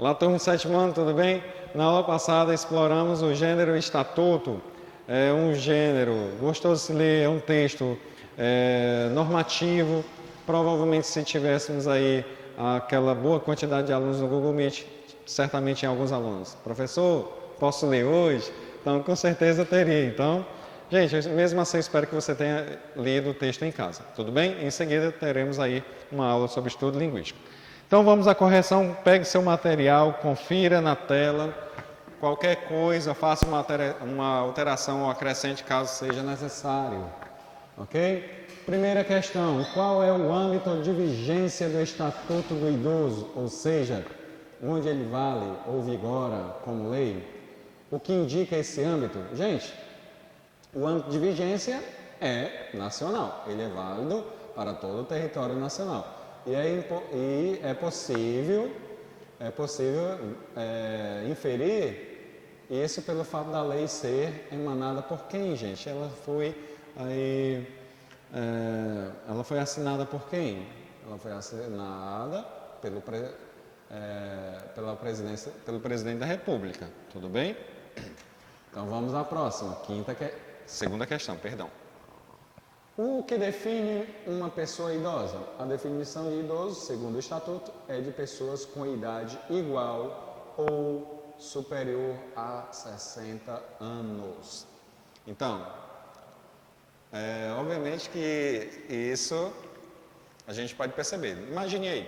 Olá, turma do sétimo ano, tudo bem? Na aula passada exploramos o gênero estatuto. É um gênero gostoso de se ler, é um texto normativo. Provavelmente, se tivéssemos aí aquela boa quantidade de alunos no Google Meet, certamente em alguns alunos. Professor, posso ler hoje? Então, com certeza teria. Então, gente, mesmo assim, espero que você tenha lido o texto em casa. Tudo bem? Em seguida, teremos aí uma aula sobre estudo linguístico. Então vamos à correção, pegue seu material, confira na tela, qualquer coisa, faça uma alteração ou acrescente caso seja necessário, ok? Primeira questão, qual é o âmbito de vigência do Estatuto do Idoso, ou seja, onde ele vale ou vigora como lei? O que indica esse âmbito? Gente, o âmbito de vigência é nacional, ele é válido para todo o território nacional. E é possível inferir isso pelo fato da lei ser emanada por quem, gente? Ela foi assinada por quem? Ela foi assinada pelo presidente da República, tudo bem? Então vamos à próxima, segunda questão, perdão. O que define uma pessoa idosa? A definição de idoso, segundo o Estatuto, é de pessoas com idade igual ou superior a 60 anos. Então, obviamente que isso a gente pode perceber. Imagine aí,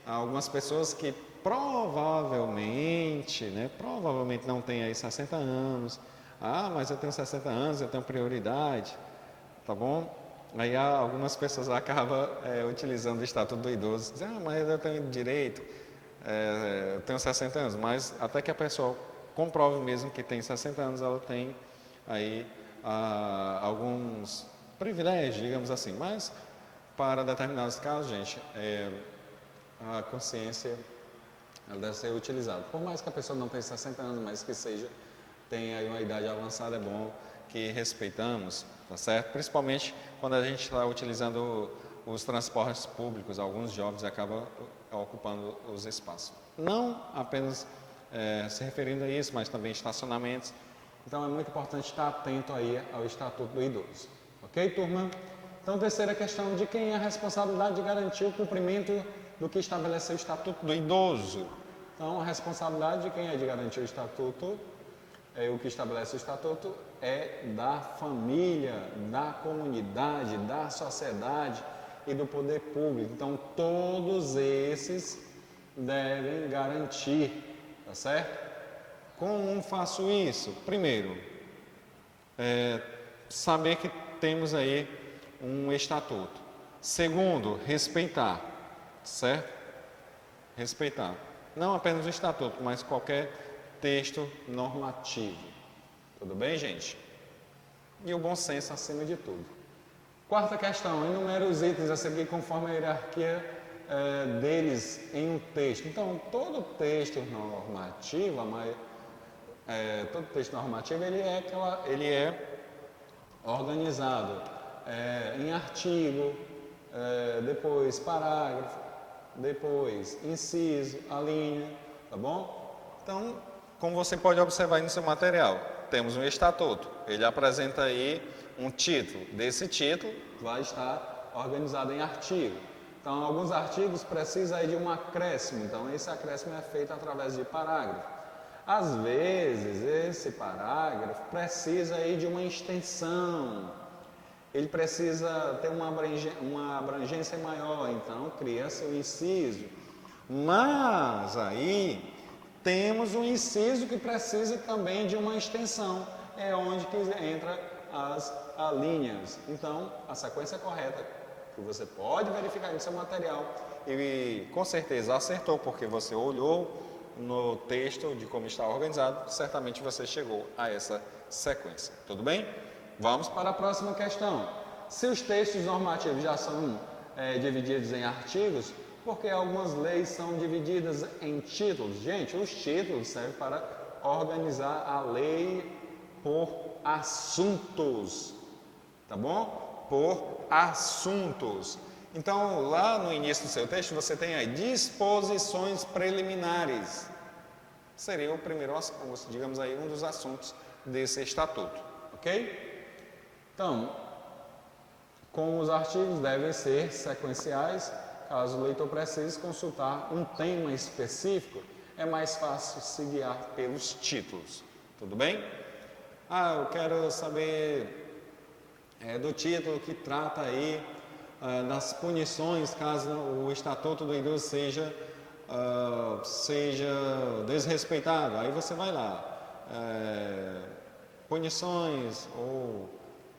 algumas pessoas que provavelmente não têm aí 60 anos. Ah, mas eu tenho 60 anos, eu tenho prioridade. Tá bom? Aí algumas pessoas acabam utilizando o Estatuto do Idoso. Dizem, mas eu tenho direito, eu tenho 60 anos. Mas até que a pessoa comprove mesmo que tem 60 anos, ela tem aí alguns privilégios, digamos assim. Mas para determinados casos, gente, a consciência ela deve ser utilizada. Por mais que a pessoa não tenha 60 anos, mas que tenha aí uma idade avançada, é bom que respeitamos, tá certo? Principalmente quando a gente está utilizando os transportes públicos, alguns jovens acabam ocupando os espaços. Não apenas se referindo a isso, mas também estacionamentos. Então é muito importante estar atento aí ao Estatuto do Idoso. Ok, turma? Então, terceira questão, de quem é a responsabilidade de garantir o cumprimento do que estabeleceu o Estatuto do Idoso? Então, a responsabilidade de quem é de garantir o Estatuto o que estabelece o Estatuto é da família, da comunidade, da sociedade e do poder público. Então, todos esses devem garantir, tá certo? Como faço isso? Primeiro, saber que temos aí um Estatuto. Segundo, respeitar, certo? Respeitar. Não apenas o Estatuto, mas qualquer texto normativo. Tudo bem, gente? E o bom senso acima de tudo. Quarta questão, enumere os itens a seguir conforme a hierarquia deles em um texto. Então, todo texto normativo, ele é organizado em artigo, depois parágrafo, depois inciso, alínea, tá bom? Então, como você pode observar no seu material, temos um estatuto. Ele apresenta aí um título. Desse título vai estar organizado em artigo. Então, alguns artigos precisam aí de um acréscimo. Então, esse acréscimo é feito através de parágrafo. Às vezes, esse parágrafo precisa aí de uma extensão. Ele precisa ter uma abrangência maior. Então, cria-se o inciso. Mas aí temos um inciso que precisa também de uma extensão, é onde que entra as alíneas. Então, a sequência correta, que você pode verificar no seu material, e com certeza acertou, porque você olhou no texto de como está organizado, certamente você chegou a essa sequência. Tudo bem? Vamos para a próxima questão. Se os textos normativos já são divididos em artigos, porque algumas leis são divididas em títulos. Gente, os títulos servem para organizar a lei por assuntos, tá bom? Por assuntos. Então, lá no início do seu texto, você tem aí disposições preliminares. seria o primeiro, digamos aí, um dos assuntos desse estatuto, ok? Então, como os artigos devem ser sequenciais, caso o leitor precise consultar um tema específico, é mais fácil se guiar pelos títulos, tudo bem? Eu quero saber do título que trata aí das punições caso o Estatuto do Idoso seja desrespeitado. Aí você vai lá, punições ou,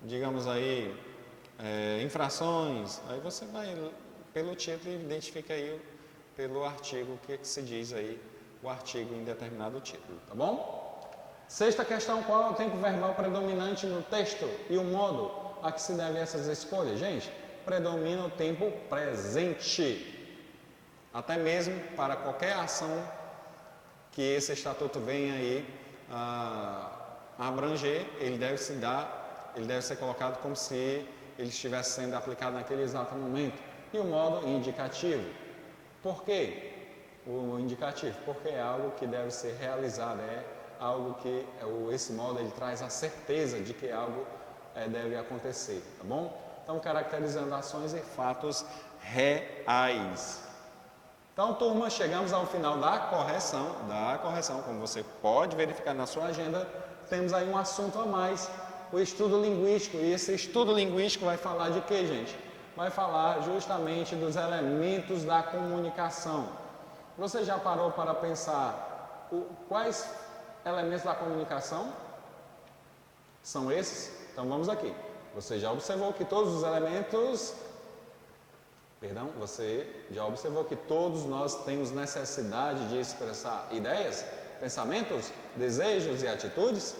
digamos aí, infrações. Aí você vai pelo título e identifica aí pelo artigo o que se diz aí, o artigo em determinado título, tá bom? Sexta questão, qual é o tempo verbal predominante no texto e o modo a que se deve essas escolhas? Gente, predomina o tempo presente. Até mesmo para qualquer ação que esse estatuto venha aí a abranger, ele deve ser colocado como se ele estivesse sendo aplicado naquele exato momento. E o modo indicativo. Por quê? O indicativo, porque é algo que deve ser realizado, é algo que esse modo ele traz a certeza de que algo deve acontecer, tá bom? Então, caracterizando ações e fatos reais. Então, turma, chegamos ao final da correção, como você pode verificar na sua agenda, temos aí um assunto a mais, o estudo linguístico. E esse estudo linguístico vai falar de quê, gente? Vai falar justamente dos elementos da comunicação. Você já parou para pensar quais elementos da comunicação são esses? Então vamos aqui. Você já observou que todos os elementos... você já observou que todos nós temos necessidade de expressar ideias, pensamentos, desejos e atitudes?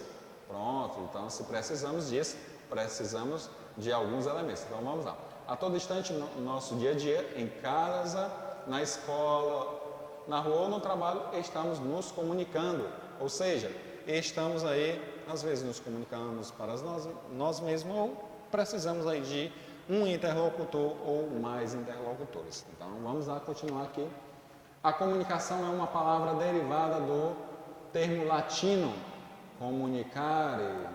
Pronto, então se precisamos disso, precisamos de alguns elementos. Então vamos lá. A todo instante no nosso dia a dia, em casa, na escola, na rua ou no trabalho, estamos nos comunicando. Ou seja, estamos aí, às vezes nos comunicamos para nós mesmos ou precisamos aí de um interlocutor ou mais interlocutores. Então, vamos lá continuar aqui. A comunicação é uma palavra derivada do termo latino comunicare,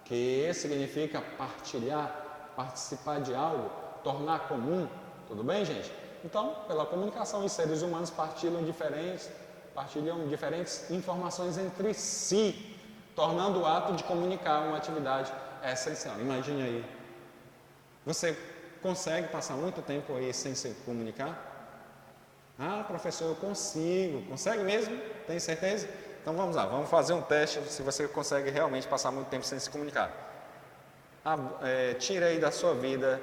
que significa partilhar, participar de algo, tornar comum. Tudo bem, gente? Então, pela comunicação, os seres humanos partilham diferentes informações entre si, tornando o ato de comunicar uma atividade essencial. Imagine aí, você consegue passar muito tempo aí sem se comunicar? Professor, eu consigo. Consegue mesmo? Tem certeza? Então vamos lá, vamos fazer um teste se você consegue realmente passar muito tempo sem se comunicar. Tire aí da sua vida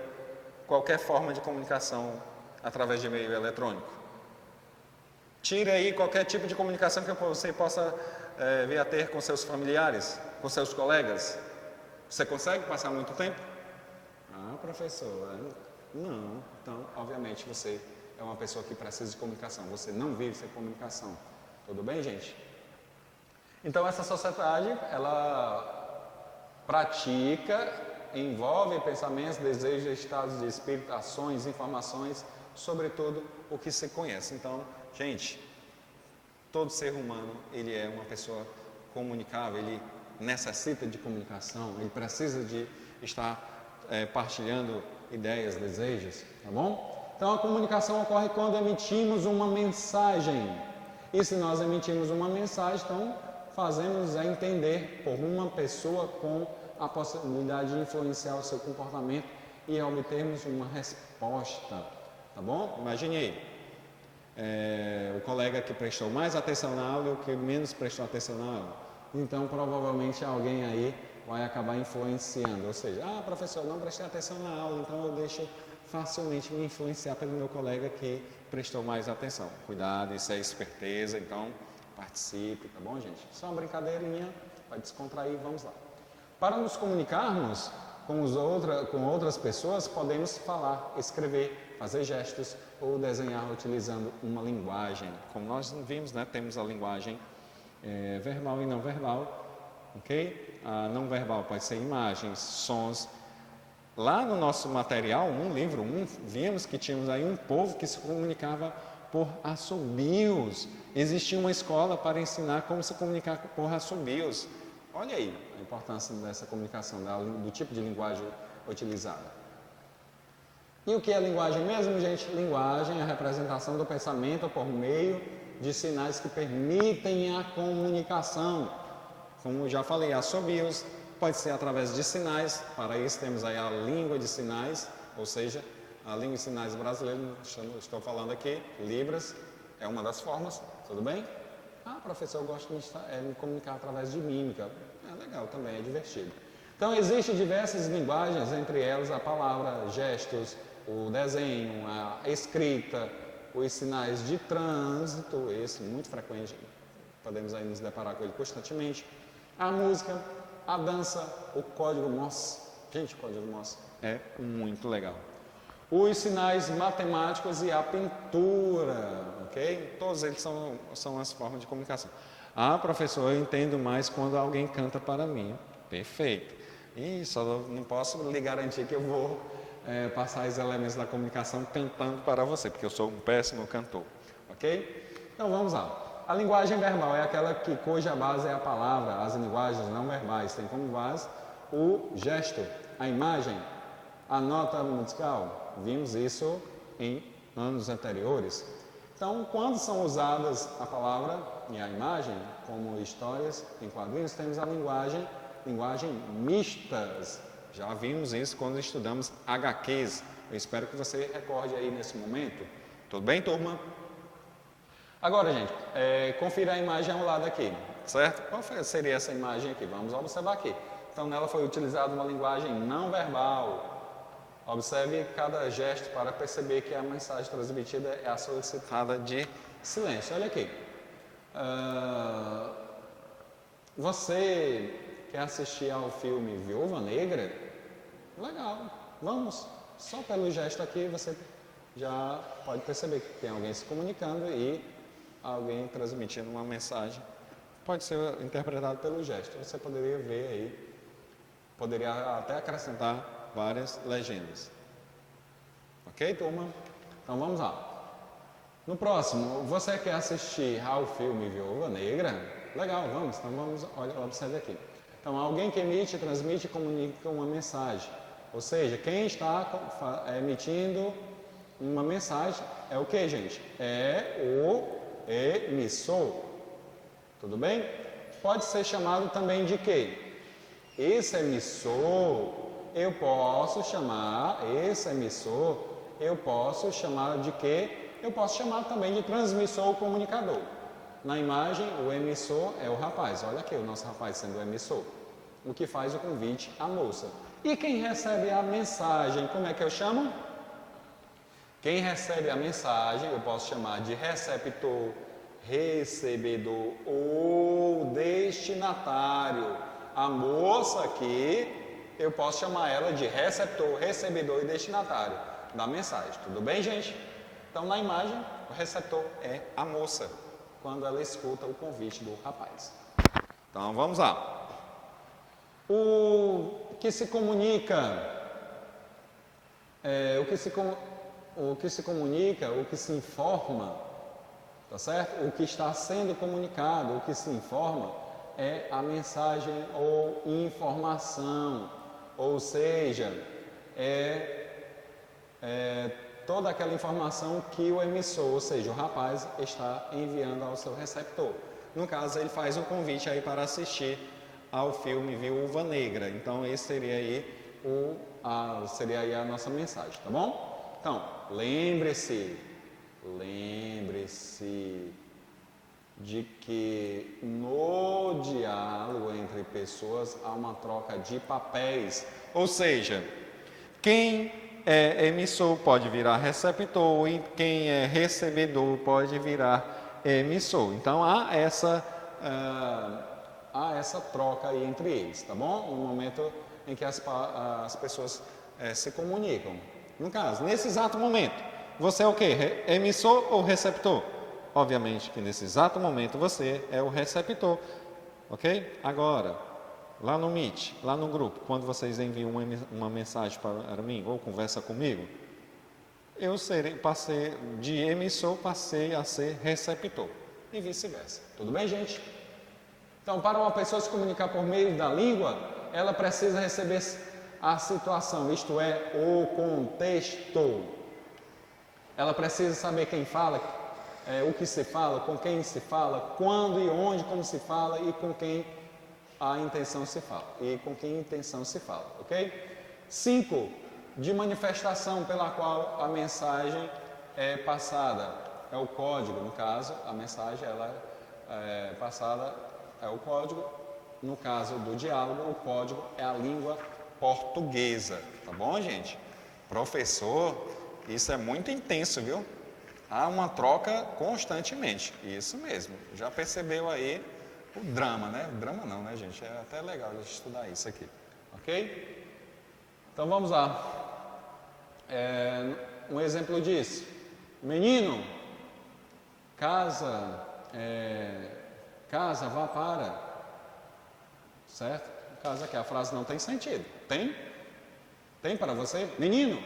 qualquer forma de comunicação através de meio eletrônico. Tire aí qualquer tipo de comunicação que você possa vir a ter com seus familiares, com seus colegas. Você consegue passar muito tempo? Professor, não. Então, obviamente, você é uma pessoa que precisa de comunicação. Você não vive sem comunicação. Tudo bem, gente? Então, essa sociedade, ela pratica, envolve pensamentos, desejos, estados de espírito, ações, informações, sobretudo o que se conhece. Então, gente, todo ser humano, ele é uma pessoa comunicável, ele necessita de comunicação, ele precisa de estar partilhando ideias, desejos, tá bom? Então, a comunicação ocorre quando emitimos uma mensagem. E se nós emitimos uma mensagem, então fazemos entender por uma pessoa com a possibilidade de influenciar o seu comportamento e obtermos uma resposta, tá bom? Imagine aí, o colega que prestou mais atenção na aula e o que menos prestou atenção na aula. Então, provavelmente alguém aí vai acabar influenciando, ou seja, professor, não prestei atenção na aula, então eu deixo facilmente me influenciar pelo meu colega que prestou mais atenção. Cuidado, isso é esperteza, então participe, tá bom, gente? Só uma brincadeirinha, vai descontrair, vamos lá. Para nos comunicarmos com outras pessoas, podemos falar, escrever, fazer gestos ou desenhar utilizando uma linguagem. Como nós vimos, né, temos a linguagem verbal e não verbal, ok? A não verbal pode ser imagens, sons. Lá no nosso material, livro 1, vimos que tínhamos aí um povo que se comunicava por assobios. existia uma escola para ensinar como se comunicar por assobios. Olha aí a importância dessa comunicação, do tipo de linguagem utilizada. E o que é linguagem mesmo, gente? Linguagem é a representação do pensamento por meio de sinais que permitem a comunicação. Como eu já falei, assobios pode ser através de sinais. Para isso temos aí a língua de sinais, ou seja, a língua de sinais brasileira, estou falando aqui, Libras, é uma das formas, tudo bem? Ah, professor, eu gosto de me comunicar através de mímica. É legal também, é divertido. Então, existem diversas linguagens, entre elas a palavra, gestos, o desenho, a escrita, os sinais de trânsito, esse muito frequente, podemos aí nos deparar com ele constantemente, a música, a dança, o código Morse. Gente, o código Morse é muito legal. Os sinais matemáticos e a pintura, ok? Todos eles são as formas de comunicação. Ah, professor, eu entendo mais quando alguém canta para mim. Perfeito. E só não posso lhe garantir que eu vou passar os elementos da comunicação cantando para você, porque eu sou um péssimo cantor, ok? Então vamos lá. A linguagem verbal é aquela cuja base é a palavra. As linguagens não verbais têm como base o gesto, a imagem, a nota musical. Vimos isso em anos anteriores. Então, quando são usadas a palavra e a imagem, como histórias em quadrinhos, temos a linguagem mistas. Já vimos isso quando estudamos HQs. Eu espero que você recorde aí nesse momento. Tudo bem, turma? Agora, gente, confira a imagem ao lado aqui, certo? Qual seria essa imagem aqui? Vamos observar aqui. Então, nela foi utilizada uma linguagem não verbal. Observe cada gesto para perceber que a mensagem transmitida é a solicitada de silêncio. Olha aqui. Você quer assistir ao filme Viúva Negra? Legal, vamos. Só pelo gesto aqui você já pode perceber que tem alguém se comunicando e alguém transmitindo uma mensagem. Pode ser interpretado pelo gesto. Você poderia ver aí, poderia até acrescentar várias legendas. Ok, turma? Então vamos lá. No próximo, você quer assistir ao filme Viúva Negra? Legal, vamos. Então vamos, observe aqui. Então, alguém que emite, transmite e comunica uma mensagem. Ou seja, quem está emitindo uma mensagem é o que, gente? É o emissor. Tudo bem? Pode ser chamado também de quê? Esse emissor, eu posso chamar de quê? Eu posso chamar também de transmissor ou comunicador. Na imagem, o emissor é o rapaz. Olha aqui o nosso rapaz sendo o emissor. O que faz o convite à moça. E quem recebe a mensagem, como é que eu chamo? Quem recebe a mensagem, eu posso chamar de receptor, recebedor ou destinatário. A moça aqui, eu posso chamar ela de receptor, recebedor e destinatário da mensagem. Tudo bem, gente? Então, na imagem, o receptor é a moça, quando ela escuta o convite do rapaz. Então, vamos lá. O que se comunica, o que se informa, tá certo? O que está sendo comunicado, o que se informa é a mensagem ou informação, ou seja, toda aquela informação que o emissor, ou seja, o rapaz, está enviando ao seu receptor. No caso, ele faz o convite aí para assistir ao filme Viúva Negra. Então, esse seria aí a nossa mensagem, tá bom? Então, lembre-se de que no diálogo entre pessoas há uma troca de papéis. Ou seja, quem é emissor pode virar receptor e quem é recebedor pode virar emissor. Então, há essa troca aí entre eles, tá bom? No momento em que as pessoas se comunicam. No caso, nesse exato momento, você é o quê? Emissor ou receptor? Obviamente que nesse exato momento você é o receptor, ok? Agora, lá no Meet, lá no grupo, quando vocês enviam uma mensagem para mim ou conversa comigo, eu passei de emissor, passei a ser receptor. e vice-versa. Tudo bem, gente? Então, para uma pessoa se comunicar por meio da língua, ela precisa receber a situação, isto é, o contexto. Ela precisa saber quem fala, o que se fala, com quem se fala, quando e onde, como se fala e com quem a intenção se fala. Ok? 5. De manifestação pela qual a mensagem é passada. É o código, no caso, a mensagem ela é passada, é o código. No caso do diálogo, o código é a língua portuguesa. Tá bom, gente? Professor, isso é muito intenso, viu? Há uma troca constantemente. Isso mesmo. Já percebeu aí o drama, né? Drama não, né, gente? É até legal a gente estudar isso aqui. Ok? Então vamos lá. Um exemplo disso. Menino, casa, vá para. Certo? Casa que a frase não tem sentido. Tem? Tem para você? Menino,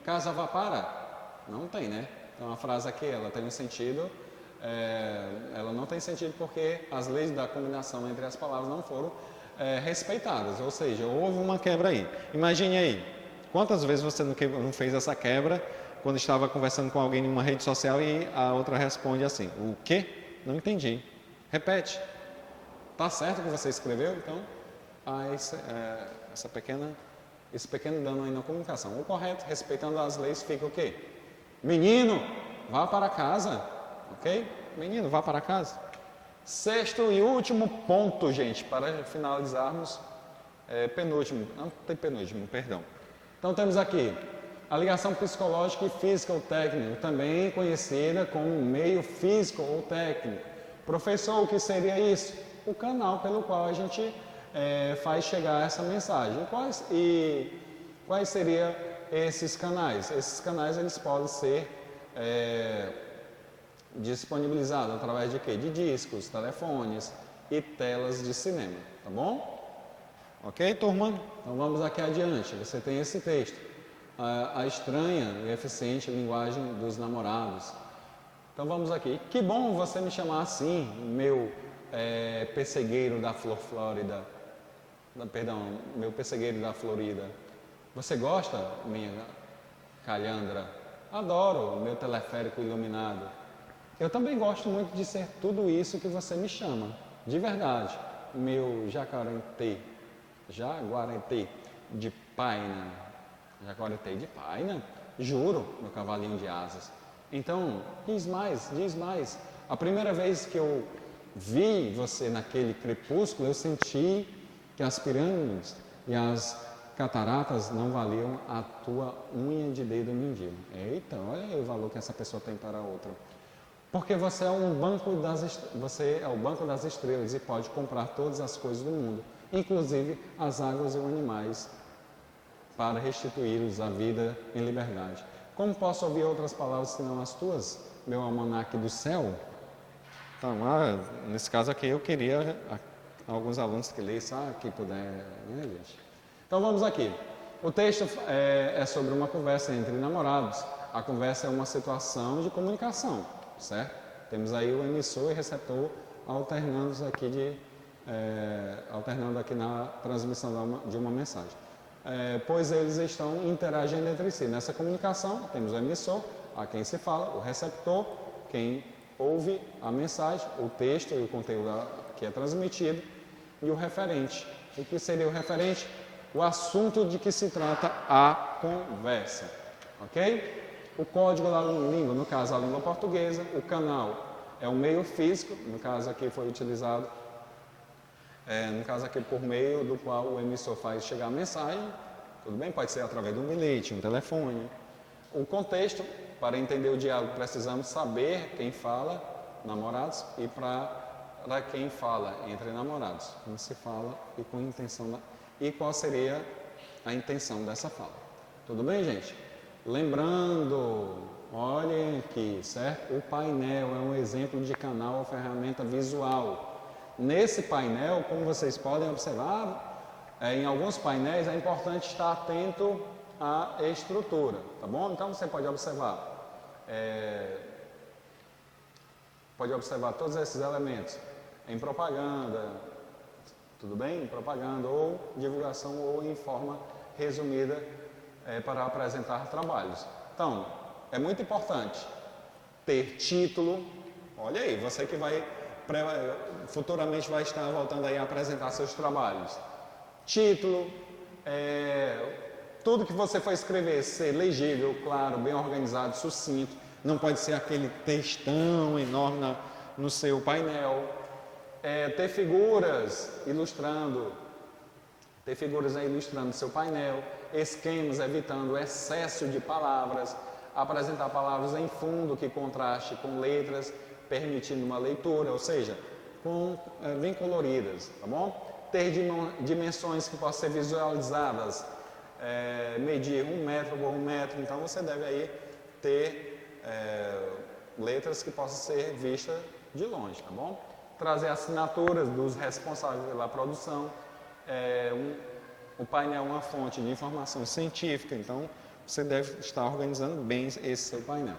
casa vá para. Não tem, né? Então a frase aqui, ela tem um sentido, ela não tem sentido porque as leis da combinação entre as palavras não foram respeitadas, ou seja, houve uma quebra aí. Imagine aí, quantas vezes você não fez essa quebra quando estava conversando com alguém em uma rede social e a outra responde assim, o quê? Não entendi. Repete. Tá certo o que você escreveu? Então, esse pequeno dano aí na comunicação. O correto, respeitando as leis, fica o quê? Menino, vá para casa. Ok? Menino, vá para casa. 6º e último ponto, gente, para finalizarmos. Penúltimo, não tem penúltimo, perdão. Então temos aqui a ligação psicológica e física ou técnica, também conhecida como meio físico ou técnico. Professor, o que seria isso? O canal pelo qual a gente faz chegar essa mensagem. Quais seriam esses canais? Esses canais eles podem ser disponibilizados através de quê? De discos, telefones e telas de cinema, tá bom? Ok, turma? Então vamos aqui adiante. Você tem esse texto. A estranha e eficiente linguagem dos namorados. Então vamos aqui. Que bom você me chamar assim, meu pessegueiro da Flórida. Perdão, meu pessegueiro da Florida. Você gosta, minha calhandra? Adoro meu teleférico iluminado. Eu também gosto muito de ser tudo isso que você me chama. De verdade. Meu jaguarete de paina. Jaguarete de paina? Juro, meu cavalinho de asas. Então, diz mais. A primeira vez que eu vi você naquele crepúsculo, eu senti que as pirâmides e as cataratas não valiam a tua unha de dedo mindinho. Eita, olha aí o valor que essa pessoa tem para a outra. Porque você é o banco das estrelas e pode comprar todas as coisas do mundo, inclusive as águas e os animais, para restituí-los à vida em liberdade. Como posso ouvir outras palavras senão as tuas, meu almanaque do céu? Então, nesse caso aqui eu queria alguns alunos que lessem, que puder, né, gente? Então vamos aqui. O texto é sobre uma conversa entre namorados. A conversa é uma situação de comunicação, certo? Temos aí o emissor e receptor alternando aqui na transmissão de uma mensagem. Pois eles estão interagindo entre si. Nessa comunicação, temos o emissor, a quem se fala, o receptor, quem ouve a mensagem, o texto e o conteúdo que é transmitido, e o referente. O que seria o referente? O assunto de que se trata a conversa. Ok? O código da língua, no caso a língua portuguesa, o canal é o meio físico, no caso aqui foi utilizado, por meio do qual o emissor faz chegar a mensagem, tudo bem? Pode ser através de um bilhete, um telefone. O contexto, para entender o diálogo, precisamos saber quem fala, namorados, e para quem fala entre namorados, como se fala e com intenção, e qual seria a intenção dessa fala. Tudo bem, gente? Lembrando, olhem aqui, certo? O painel é um exemplo de canal ou ferramenta visual. Nesse painel, como vocês podem observar, em alguns painéis é importante estar atento à estrutura, tá bom? Então você pode observar Pode observar todos esses elementos em propaganda, tudo bem? Em propaganda ou divulgação ou em forma resumida para apresentar trabalhos. Então, é muito importante ter título. Olha aí, você que futuramente vai estar voltando aí a apresentar seus trabalhos. Título, tudo que você for escrever ser legível, claro, bem organizado, sucinto. Não pode ser aquele textão enorme no seu painel. Ter figuras ilustrando seu painel. Esquemas evitando o excesso de palavras. Apresentar palavras em fundo que contraste com letras, permitindo uma leitura, ou seja, bem coloridas, tá bom? Ter dimensões que possam ser visualizadas, medir 1 metro por 1 metro, então você deve aí ter letras que possam ser vistas de longe, tá bom? Trazer assinaturas dos responsáveis pela produção, o painel é uma fonte de informação científica, então você deve estar organizando bem esse seu painel,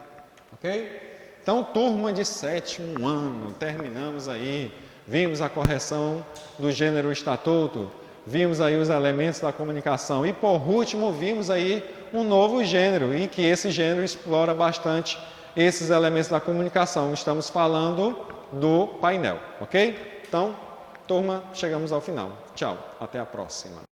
ok? Então, turma de 7º ano, terminamos aí, vimos a correção do gênero estatuto, vimos aí os elementos da comunicação e, por último, vimos aí um novo gênero, em que esse gênero explora bastante esses elementos da comunicação. Estamos falando do painel, ok? Então, turma, chegamos ao final. Tchau, até a próxima.